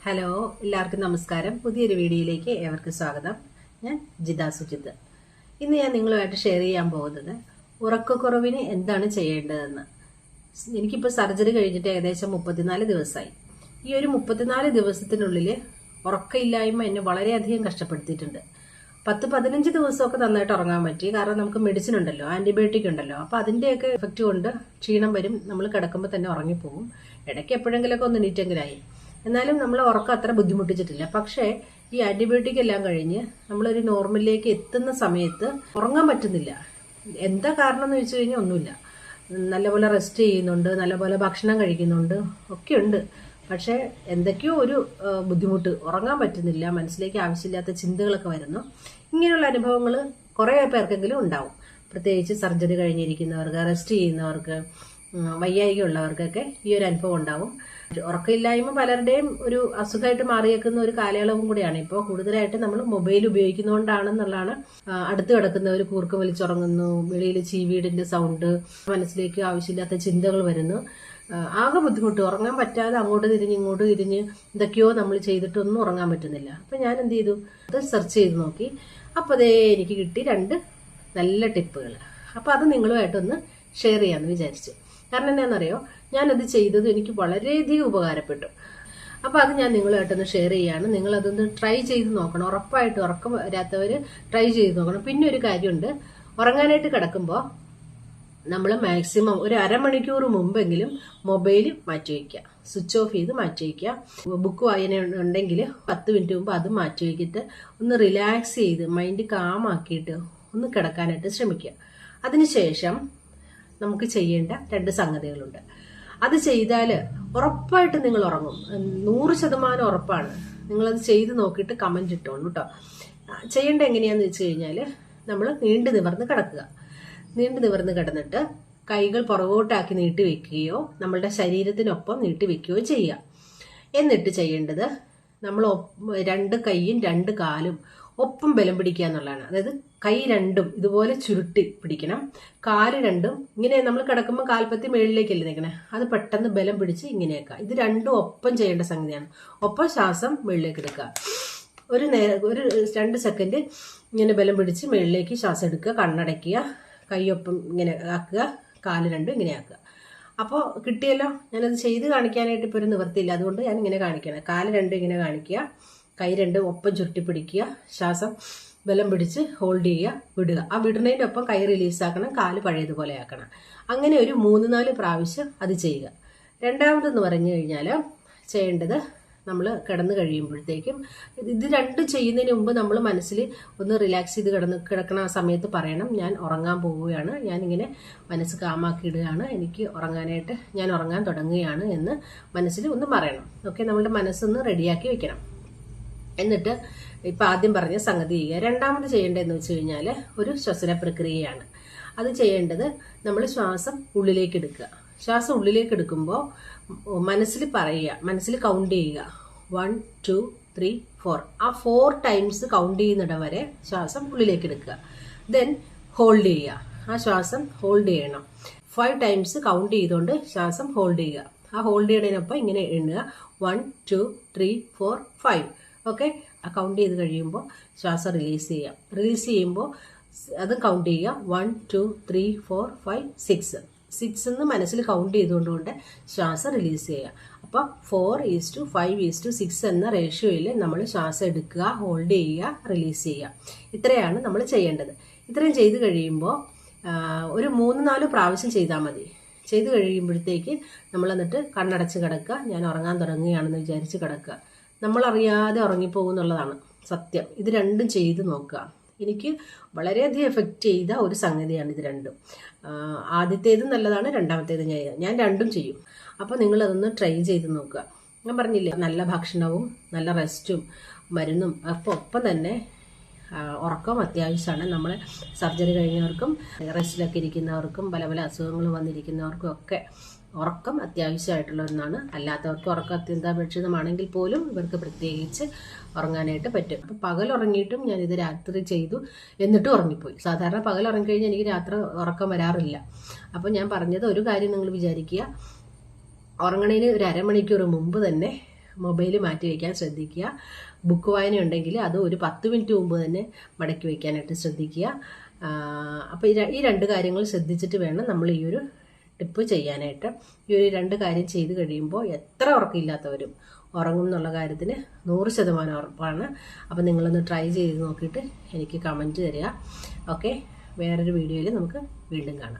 Hello, എല്ലാവർക്കും നമസ്കാരം. പുതിയൊരു വീഡിയോയിലേക്ക് ഏവർക്കും സ്വാഗതം. ഞാൻ ജിത സുജിത്ത്. ഇന്ന് ഞാൻ നിങ്ങളുമായിട്ട് ഷെയർ ചെയ്യാൻ പോകുന്നത് ഉറക്കക്കുറവിന് എന്താണ് ചെയ്യേണ്ടതെന്ന്. എനിക്കിപ്പോൾ സർജറി കഴിഞ്ഞിട്ട് ഏകദേശം 34 ദിവസമായി. ഈ ഒരു 34 ദിവസത്തിനുള്ളിൽ ഉറക്കമില്ലായ്മ എന്നെ വളരെയധികം കഷ്ടപ്പെടുത്തിയിട്ടുണ്ട്. 10-15 ദിവസമൊക്കെ നന്നായിട്ട് ഉറങ്ങാൻ പറ്റി. കാരണം നമുക്ക് മെഡിസിൻ ഉണ്ടല്ലോ, ആന്റിബയോട്ടിക് ഉണ്ടല്ലോ. അപ്പോൾ അതിൻ്റെയൊക്കെ എഫക്റ്റ് കൊണ്ട് ക്ഷീണം വരും. നമ്മൾ കിടക്കുമ്പോൾ തന്നെ ഉറങ്ങിപ്പോകും. ഇടയ്ക്ക് എപ്പോഴെങ്കിലുമൊക്കെ ഒന്ന് നീറ്റെങ്കിലായി. എന്നാലും നമ്മൾ ഉറക്കം അത്ര ബുദ്ധിമുട്ടിച്ചിട്ടില്ല. പക്ഷേ ഈ ആന്റിബയോട്ടിക് എല്ലാം കഴിഞ്ഞ് നമ്മളൊരു നോർമലിലേക്ക് എത്തുന്ന സമയത്ത് ഉറങ്ങാൻ പറ്റുന്നില്ല. എന്താ കാരണം എന്ന് വെച്ച് കഴിഞ്ഞാൽ ഒന്നുമില്ല. നല്ലപോലെ റെസ്റ്റ് ചെയ്യുന്നുണ്ട്, നല്ലപോലെ ഭക്ഷണം കഴിക്കുന്നുണ്ട്, ഒക്കെ ഉണ്ട്. പക്ഷേ എന്തൊക്കെയോ ഒരു ബുദ്ധിമുട്ട്, ഉറങ്ങാൻ പറ്റുന്നില്ല, മനസ്സിലേക്ക് ആവശ്യമില്ലാത്ത ചിന്തകളൊക്കെ വരുന്നു. ഇങ്ങനെയുള്ള അനുഭവങ്ങൾ കുറേ പേർക്കെങ്കിലും ഉണ്ടാവും. പ്രത്യേകിച്ച് സർജറി കഴിഞ്ഞിരിക്കുന്നവർക്ക്, റെസ്റ്റ് ചെയ്യുന്നവർക്ക്, വയ്യായിക ഉള്ളവർക്കൊക്കെ ഈ ഒരു അനുഭവം ഉണ്ടാവും. ഉറക്കമില്ലായ്മ പലരുടെയും ഒരു അസുഖമായിട്ട് മാറിയേക്കുന്ന ഒരു കാലയളവും കൂടിയാണ്. ഇപ്പോൾ കൂടുതലായിട്ട് നമ്മൾ മൊബൈൽ ഉപയോഗിക്കുന്നതുകൊണ്ടാണെന്നുള്ളതാണ്. അടുത്ത് കിടക്കുന്നവർ കൂർക്കം വലിച്ചുറങ്ങുന്നു, വെളിയിൽ ചീവീടിന്റെ സൗണ്ട്, മനസ്സിലേക്ക് ആവശ്യമില്ലാത്ത ചിന്തകൾ വരുന്നു. ആകെ ബുദ്ധിമുട്ട്, ഉറങ്ങാൻ പറ്റാതെ അങ്ങോട്ട് തിരിഞ്ഞ് ഇങ്ങോട്ട് തിരിഞ്ഞ് എന്തൊക്കെയോ നമ്മൾ ചെയ്തിട്ടൊന്നും ഉറങ്ങാൻ പറ്റുന്നില്ല. അപ്പം ഞാൻ എന്ത് ചെയ്തു, അത് സെർച്ച് ചെയ്ത് നോക്കി. അപ്പോൾ അതേ എനിക്ക് കിട്ടി 2 നല്ല ടിപ്പുകൾ. അപ്പോൾ അത് നിങ്ങളുമായിട്ടൊന്ന് ഷെയർ ചെയ്യാമെന്ന് വിചാരിച്ചു. കാരണം എന്താണെന്നറിയോ, ഞാനത് ചെയ്തത് എനിക്ക് വളരെയധികം ഉപകാരപ്പെട്ടു. അപ്പോൾ അത് ഞാൻ നിങ്ങളുമായിട്ടൊന്ന് ഷെയർ ചെയ്യാണ്. നിങ്ങളതൊന്ന് ട്രൈ ചെയ്ത് നോക്കണം. ഉറപ്പായിട്ട് ഉറക്കം വരാത്തവർ ട്രൈ ചെയ്ത് നോക്കണം. പിന്നെ ഒരു കാര്യമുണ്ട്, ഉറങ്ങാനായിട്ട് കിടക്കുമ്പോൾ നമ്മൾ മാക്സിമം ഒരു അരമണിക്കൂർ മുമ്പെങ്കിലും മൊബൈൽ മാറ്റി വയ്ക്കുക, സ്വിച്ച് ഓഫ് ചെയ്ത് മാറ്റി വയ്ക്കുക. ബുക്ക് വായന ഉണ്ടെങ്കിൽ 10 മിനിറ്റ് മുമ്പ് അത് മാറ്റി വയ്ക്കിട്ട് ഒന്ന് റിലാക്സ് ചെയ്ത് മൈൻഡ് കാമാക്കിയിട്ട് ഒന്ന് കിടക്കാനായിട്ട് ശ്രമിക്കുക. അതിനുശേഷം നമുക്ക് ചെയ്യേണ്ട 2 സംഗതികളുണ്ട്. അത് ചെയ്താൽ ഉറപ്പായിട്ട് നിങ്ങൾ ഉറങ്ങും. 100% ഉറപ്പാണ്. നിങ്ങളത് ചെയ്ത് നോക്കിയിട്ട് കമന്റ് ഇട്ടോളൂ കേട്ടോ. ചെയ്യേണ്ട എങ്ങനെയാന്ന് വെച്ച് കഴിഞ്ഞാൽ, നമ്മൾ നീണ്ടു നിവർന്ന് കിടക്കുക. നീണ്ടു നിവർന്ന് കിടന്നിട്ട് കൈകൾ പുറകോട്ടാക്കി നീട്ടി വെക്കുകയോ നമ്മളുടെ ശരീരത്തിനൊപ്പം നീട്ടി വെക്കുകയോ ചെയ്യുക. എന്നിട്ട് ചെയ്യേണ്ടത്, നമ്മൾ 2 കൈയും 2 കാലും ഒപ്പം ബലം പിടിക്കുക എന്നുള്ളതാണ്. അതായത് കൈ 2ഉം ഇതുപോലെ ചുരുട്ടി പിടിക്കണം, കാല് 2ഉം ഇങ്ങനെ നമ്മൾ കിടക്കുമ്പോൾ കാൽപ്പത്തി മേളിലേക്കല്ലേ നിൽക്കണേ, അത് പെട്ടെന്ന് ബലം പിടിച്ച് ഇങ്ങനെയൊക്കെ. ഇത് 2ഉം ഒപ്പം ചെയ്യേണ്ട സംഗതിയാണ്. ഒപ്പം ശ്വാസം മേളിലേക്ക് എടുക്കുക. ഒരു 2 സെക്കൻഡ് ഇങ്ങനെ ബലം പിടിച്ച് മേളിലേക്ക് ശ്വാസം എടുക്കുക, കണ്ണടയ്ക്കുക, കൈയൊപ്പം ഇങ്ങനെ ആക്കുക, കാല് 2ഉം ഇങ്ങനെ ആക്കുക. അപ്പോൾ കിട്ടിയല്ലോ. ഞാനത് ചെയ്ത് കാണിക്കാനായിട്ട് ഇപ്പോൾ ഒരു നിവൃത്തിയില്ല, അതുകൊണ്ട് ഞാൻ ഇങ്ങനെ കാണിക്കണം. കാല് 2 ഇങ്ങനെ കാണിക്കുക, കൈ 2 ഒപ്പം ചുരുട്ടി പിടിക്കുക, ശ്വാസം ബലം പിടിച്ച് ഹോൾഡ് ചെയ്യുക, വിടുക. ആ വിടുന്നതിൻ്റെ ഒപ്പം കൈ റിലീസാക്കണം, കാല് പഴയതുപോലെ ആക്കണം. അങ്ങനെ ഒരു 3-4 പ്രാവശ്യം അത് ചെയ്യുക. രണ്ടാമതെന്ന് പറഞ്ഞു കഴിഞ്ഞാൽ ചെയ്യേണ്ടത്, നമ്മൾ കിടന്നു കഴിയുമ്പോഴത്തേക്കും ഇത് 2 ചെയ്യുന്നതിന് മുമ്പ് നമ്മൾ മനസ്സിൽ ഒന്ന് റിലാക്സ് ചെയ്ത് കിടക്കണ ആ സമയത്ത് പറയണം, ഞാൻ ഉറങ്ങാൻ പോവുകയാണ്, ഞാനിങ്ങനെ മനസ്സ് കാമാക്കിയിടുകയാണ്, എനിക്ക് ഉറങ്ങാനായിട്ട് ഞാൻ ഉറങ്ങാൻ തുടങ്ങുകയാണ് എന്ന് മനസ്സിൽ ഒന്ന് പറയണം. ഓക്കെ, നമ്മളുടെ മനസ്സൊന്ന് റെഡിയാക്കി വെക്കണം. എന്നിട്ട് ഇപ്പം ആദ്യം പറഞ്ഞ സംഗതി ചെയ്യുക. രണ്ടാമത് ചെയ്യേണ്ടതെന്ന് വെച്ച് കഴിഞ്ഞാൽ ഒരു ശ്വസന പ്രക്രിയയാണ്. അത് ചെയ്യേണ്ടത്, നമ്മൾ ശ്വാസം ഉള്ളിലേക്ക് എടുക്കുക. ശ്വാസം ഉള്ളിലേക്ക് എടുക്കുമ്പോൾ മനസ്സിൽ പറയുക, മനസ്സിൽ കൗണ്ട് ചെയ്യുക. 1 2 3 4. ആ 4 ടൈംസ് കൗണ്ട് ചെയ്യുന്നിടം വരെ ശ്വാസം ഉള്ളിലേക്ക് എടുക്കുക. ദെൻ ഹോൾഡ് ചെയ്യുക. ആ ശ്വാസം ഹോൾഡ് ചെയ്യണം. 5 ടൈംസ് കൗണ്ട് ചെയ്തുകൊണ്ട് ശ്വാസം ഹോൾഡ് ചെയ്യുക. ആ ഹോൾഡ് ചെയ്യുന്നതിനൊപ്പം ഇങ്ങനെ എണ്ണുക, 1 2 3 4 5. ഓക്കെ, ആ കൗണ്ട് ചെയ്ത് കഴിയുമ്പോൾ ശ്വാസം റിലീസ് ചെയ്യാം. റിലീസ് ചെയ്യുമ്പോൾ അത് കൗണ്ട് ചെയ്യുക, 1 2 3 4 5 6. 6 എന്ന് മനസ്സിൽ കൗണ്ട് ചെയ്തുകൊണ്ടുകൊണ്ട് ശ്വാസം റിലീസ് ചെയ്യുക. അപ്പോൾ 4:5:6 എന്ന റേഷ്യോയിൽ നമ്മൾ ശ്വാസം എടുക്കുക, ഹോൾഡ് ചെയ്യുക, റിലീസ് ചെയ്യുക. ഇത്രയാണ് നമ്മൾ ചെയ്യേണ്ടത്. ഇത്രയും ചെയ്ത് കഴിയുമ്പോൾ ഒരു 3-4 പ്രാവശ്യം ചെയ്താൽ മതി. ചെയ്ത് കഴിയുമ്പോഴത്തേക്ക് നമ്മൾ എന്നിട്ട് കണ്ണടച്ച് കിടക്കുക. ഞാൻ ഉറങ്ങാൻ തുടങ്ങുകയാണെന്ന് വിചാരിച്ച് കിടക്കുക. നമ്മളറിയാതെ ഉറങ്ങിപ്പോകുന്നുള്ളതാണ് സത്യം. ഇത് 2ഉം ചെയ്ത് നോക്കുക. എനിക്ക് വളരെയധികം എഫക്റ്റ് ചെയ്ത ഒരു സംഗതിയാണ് ഇത് 2ഉം. ആദ്യത്തേത് നല്ലതാണ്, രണ്ടാമത്തേത് ഞാൻ 2ഉം ചെയ്യും. അപ്പോൾ നിങ്ങളതൊന്ന് ട്രൈ ചെയ്ത് നോക്കുക. ഞാൻ പറഞ്ഞില്ലേ, നല്ല ഭക്ഷണവും നല്ല റെസ്റ്റും മരുന്നും അപ്പോൾ ഒപ്പം തന്നെ ഉറക്കം അത്യാവശ്യമാണ്. നമ്മൾ സർജറി കഴിഞ്ഞവർക്കും റെസ്റ്റിലൊക്കെ ഇരിക്കുന്നവർക്കും പല പല അസുഖങ്ങൾ വന്നിരിക്കുന്നവർക്കും ഒക്കെ ഉറക്കം അത്യാവശ്യമായിട്ടുള്ള ഒന്നാണ്. അല്ലാത്തവർക്ക് ഉറക്കം അത്യന്താപേക്ഷിതമാണെങ്കിൽ പോലും ഇവർക്ക് പ്രത്യേകിച്ച് ഉറങ്ങാനായിട്ട് പറ്റും. അപ്പം പകൽ ഉറങ്ങിയിട്ടും ഞാനിത് രാത്രി ചെയ്തു, എന്നിട്ടും ഉറങ്ങിപ്പോയി. സാധാരണ പകൽ ഉറങ്ങിക്കഴിഞ്ഞാൽ എനിക്ക് രാത്രി ഉറക്കം വരാറില്ല. അപ്പം ഞാൻ പറഞ്ഞത്, ഒരു കാര്യം നിങ്ങൾ വിചാരിക്കുക, ഉറങ്ങണതിന് ഒരു അരമണിക്കൂർ മുമ്പ് തന്നെ മൊബൈൽ മാറ്റി വയ്ക്കാൻ ശ്രദ്ധിക്കുക. ബുക്ക് വായന ഉണ്ടെങ്കിൽ അത് ഒരു 10 മിനിറ്റ് മുമ്പ് തന്നെ മടക്കി വയ്ക്കാനായിട്ട് ശ്രദ്ധിക്കുക. അപ്പോൾ ഈ 2 കാര്യങ്ങൾ ശ്രദ്ധിച്ചിട്ട് വേണം നമ്മൾ ഈ ഒരു ടിപ്പ് ചെയ്യാനായിട്ട്. ഈ ഒരു 2 കാര്യം ചെയ്ത് കഴിയുമ്പോൾ എത്ര ഉറക്കമില്ലാത്തവരും ഉറങ്ങും എന്നുള്ള കാര്യത്തിന് 100% ഉറപ്പാണ്. അപ്പോൾ നിങ്ങളൊന്ന് ട്രൈ ചെയ്ത് നോക്കിയിട്ട് എനിക്ക് കമൻറ്റ് തരിക. ഓക്കെ, വേറൊരു വീഡിയോയിൽ നമുക്ക് വീണ്ടും കാണാം.